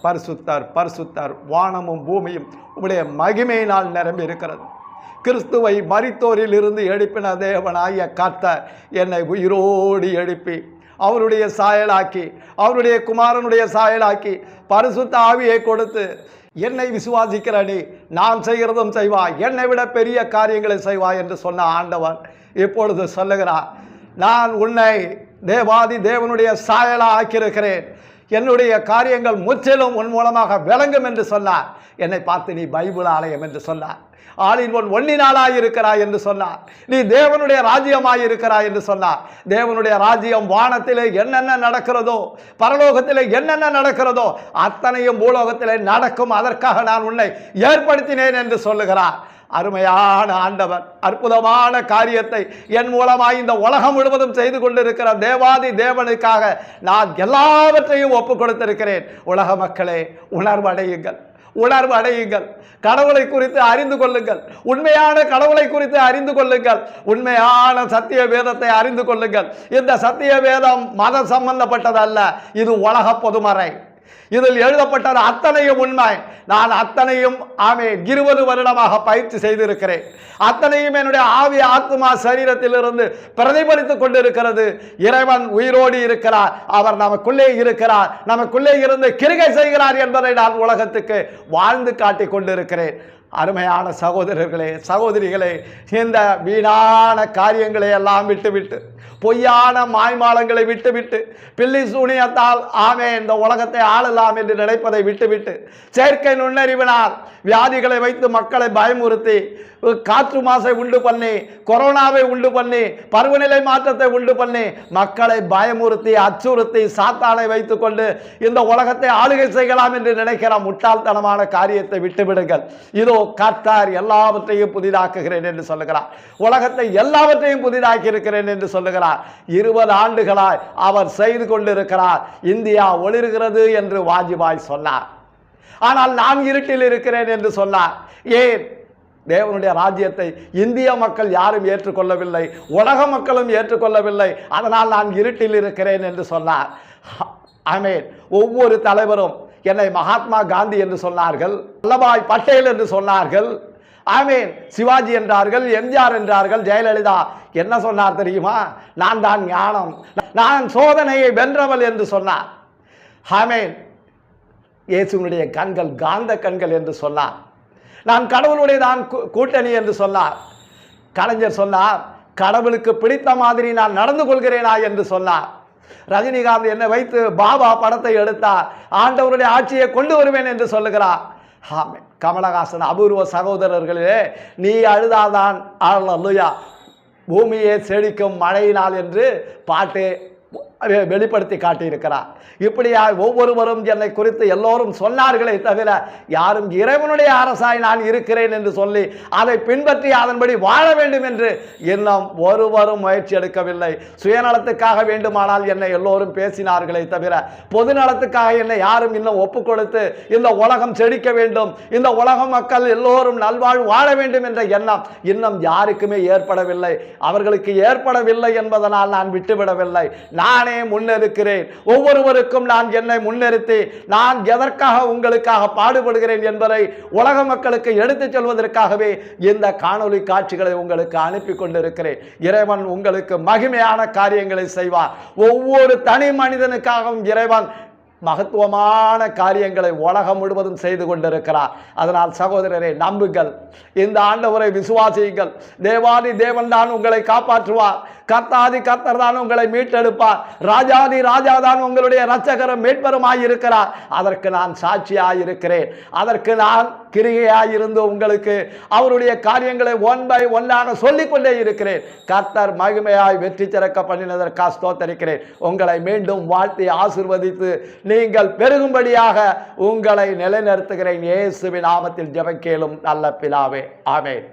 பரிசுத்தர் பரிசுத்தர், வானமும் பூமியும் உம்முடைய மகிமையினால் நிரம்பி இருக்கிறது. கிறிஸ்துவை மரித்தோரில் இருந்து எழுப்பின தேவனாகிய கர்த்தர் என்னை உயிரோடு எழுப்பி அவருடைய சாயலாக்கி, அவருடைய குமாரனுடைய சாயலாக்கி, பரிசுத்த ஆவியை கொடுத்து, என்னை விசுவாசிக்கிற நீ நான் செய்கிறதும் செய்வாய், என்னை விட பெரிய காரியங்களை செய்வாய் என்று சொன்ன ஆண்டவர் இப்பொழுது சொல்லுகிறார், நான் உன்னை தேவாதி தேவனுடைய சாயலா ஆக்கியிருக்கிறேன், என்னுடைய காரியங்கள் முற்றிலும் உன் மூலமாக விளங்கும் என்று சொன்னார். என்னை பார்த்து நீ பைபிள் ஆலயம் என்று சொன்னார், ஆளின் ஒன்னினாலாய் இருக்கிறாய் என்று சொன்னார், நீ தேவனுடைய ராஜ்யமாய் இருக்கிறாய் என்று சொன்னார். தேவனுடைய ராஜ்யம் வானத்திலே என்னென்ன நடக்கிறதோ, பரலோகத்திலே என்னென்ன நடக்கிறதோ அத்தனையும் பூலோகத்திலே நடக்கும், அதற்காக நான் உன்னை ஏற்படுத்தினேன் என்று சொல்லுகிறார். அருமையான ஆண்டவர் அற்புதமான காரியத்தை என் மூலமாய் இந்த உலகம் முழுவதும் செய்து கொண்டிருக்கிற தேவாதி தேவனுக்காக நான் எல்லாவற்றையும் ஒப்புக் கொடுத்திருக்கிறேன். உலக மக்களே, உணர்வடையுங்கள், உணர்வு அடையுங்கள், கடவுளை குறித்து அறிந்து கொள்ளுங்கள், உண்மையான கடவுளை குறித்து அறிந்து கொள்ளுங்கள், உண்மையான சத்திய வேதத்தை அறிந்து கொள்ளுங்கள். இந்த சத்திய வேதம் மத சம்பந்தப்பட்டதல்ல, இது உலக பொதுமறை. இதில் எழுதப்பட்டது அத்தனையும் உண்மை. நான் அத்தனையும் 20 வருடமாக பயிற்சி செய்திருக்கிறேன். அத்தனையும் என்னுடைய ஆவி ஆத்மா சரீரத்திலிருந்து பிரதிபலித்துக் கொண்டிருக்கிறது. இறைவன் உயிரோடு இருக்கிறார், அவர் நமக்குள்ளே இருக்கிறார், நமக்குள்ளே இருந்து கிரிகை செய்கிறார் என்பதை நான் உலகத்துக்கு வாழ்ந்து காட்டிக் கொண்டிருக்கிறேன். அருமையான சகோதரர்களே, சகோதரிகளே, இந்த வீணான காரியங்களை எல்லாம் விட்டுவிட்டு, பொய்யான மாய்மாலங்களை விட்டுவிட்டு, பில்லி சூனியத்தால் இந்த உலகத்தை ஆளலாம் என்று நினைப்பதை விட்டுவிட்டு, செயற்கை நுண்ணறிவினால் வியாதிகளை வைத்து மக்களை பயமுறுத்தி, காற்று மாசை உண்டு பண்ணி, கொரோனாவை உண்டு பண்ணி, பருவநிலை மாற்றத்தை உண்டு பண்ணி, மக்களை பயமுறுத்தி அச்சுறுத்தி சாத்தானை வைத்துக் கொண்டு இந்த உலகத்தை ஆளுகை செய்யலாம் என்று நினைக்கிற முட்டாள்தனமான காரியத்தை விட்டுவிடுங்கள். இதோ கர்த்தர் எல்லாவற்றையும் புதிதாக்குகிறேன் என்று சொல்லுகிறார். உலகத்தை எல்லாவற்றையும் புதிதாக்கி இருக்கிறேன் என்று சொல்லுகிறார். 20 ஆண்டுகளாய் அவர் செய்து கொண்டிருக்கிறார். இந்தியா ஒளிர்கிறது என்று வாஜ்பாய் சொன்னார், ஆனால் நான் இருட்டில் இருக்கிறேன் என்று சொன்னார். ஏன்? தேவனுடைய ராஜ்யத்தை இந்திய மக்கள் யாரும் ஏற்றுக்கொள்ளவில்லை, உலக மக்களும் ஏற்றுக்கொள்ளவில்லை, அதனால் நான் இருட்டில் இருக்கிறேன் என்று சொன்னார். ஆமென். ஒவ்வொரு தலைவரும் என்னை மகாத்மா காந்தி என்று சொன்னார்கள், வல்லபாய் பட்டேல் என்று சொன்னார்கள், ஆமென், சிவாஜி என்றார்கள், எம்ஜிஆர் என்றார்கள், ஜெயலலிதா என்ன சொன்னார் தெரியுமா? நான் தான் ஞானம், நான் சோதனையை வென்றவள் என்று சொன்னார். ஆமென். இயேசுவினுடைய கண்கள் காந்த கண்கள் என்று சொன்னார். நான் கடவுளுடைய தான் கூட்டணி என்று சொன்னார். கலைஞர் சொன்னார், கடவுளுக்கு பிடித்த மாதிரி நான் நடந்து கொள்கிறேனா என்று சொன்னார். ரஜினிகாந்த் என்னை வைத்து பாபா படத்தை எடுத்தார், ஆண்டவருடைய ஆட்சியை கொண்டு வருவேன் என்று சொல்லுகிறார். ஆமென். கமலஹாசன், அபூர்வ சகோதரர்களே, நீ அழுதாதான் அல்லேலூயா பூமியே செழிக்கும் மழையினால் என்று பாட்டு வெளிப்படுத்தி காட்டியிருக்கிறார். இப்படியா ஒவ்வொருவரும் என்னை குறித்து எல்லோரும் சொன்னார்களே தவிர யாரும் இறைவனுடைய அரசாய் நான் இருக்கிறேன் என்று சொல்லி அதை பின்பற்றி அதன்படி வாழ வேண்டும் என்று இன்னும் ஒருவரும் முயற்சி எடுக்கவில்லை. சுயநலத்துக்காக வேண்டுமானால் என்னை எல்லோரும் பேசினார்களே தவிர பொது நலத்துக்காக என்னை யாரும் இன்னும் ஒப்பு கொடுத்து இந்த உலகம் செழிக்க வேண்டும், இந்த உலக மக்கள் எல்லோரும் நல்வாழ்வு வாழ வேண்டும் என்ற எண்ணம் இன்னும் யாருக்குமே ஏற்படவில்லை. அவர்களுக்கு ஏற்படவில்லை என்பதனால் நான் விட்டுவிடவில்லை, நானே முன்னெடுக்கிறேன். ஒவ்வொருவருக்கும் நான் என்னை முன்னிறுத்தி நான் எதற்காக உங்களுக்காக பாடுபடுகிறேன் என்பதை உலக மக்களுக்கு எடுத்துச் சொல்வதற்காகவே இந்த காணொளி காட்சிகளை உங்களுக்கு அனுப்பி கொண்டிருக்கிறேன். இறைவன் உங்களுக்கு மகிமையான காரியங்களை செய்வார். ஒவ்வொரு தனி மனிதனுக்காகவும் இறைவன் மகத்துவமான காரியங்களை உலகம் முழுவதும் செய்து கொண்டிருக்கிறார். அதனால் சகோதரரை நம்புங்கள், இந்த ஆண்டவரை விசுவாசியுங்கள். தேவாதி தேவன் தான் உங்களை காப்பாற்றுவார், கர்த்தாதி கர்த்தர் தான் உங்களை மீட்டெடுப்பார், ராஜாதி ராஜா தான் உங்களுடைய இரட்சகரும் மீட்பருமாய் இருக்கிறார். அதற்கு நான் சாட்சியாய் இருக்கிறேன். அதற்கு நான் கிரிகையாயிருந்து உங்களுக்கு அவருடைய காரியங்களை ஒன் பை ஒன்னாக சொல்லிக்கொண்டே இருக்கிறேன். கர்த்தர் மகிமையாய் வெற்றி சிறக்க பண்ணினதற்காக ஸ்தோத்திரிக்கிறேன். உங்களை மீண்டும் வாழ்த்தி ஆசீர்வதித்து நீங்கள் பெருகும்படியாக உங்களை நிலைநிறுத்துகிறேன். இயேசுவின் நாமத்தில் ஜெபம் கேளும் நல்ல பிதாவே, ஆமென்.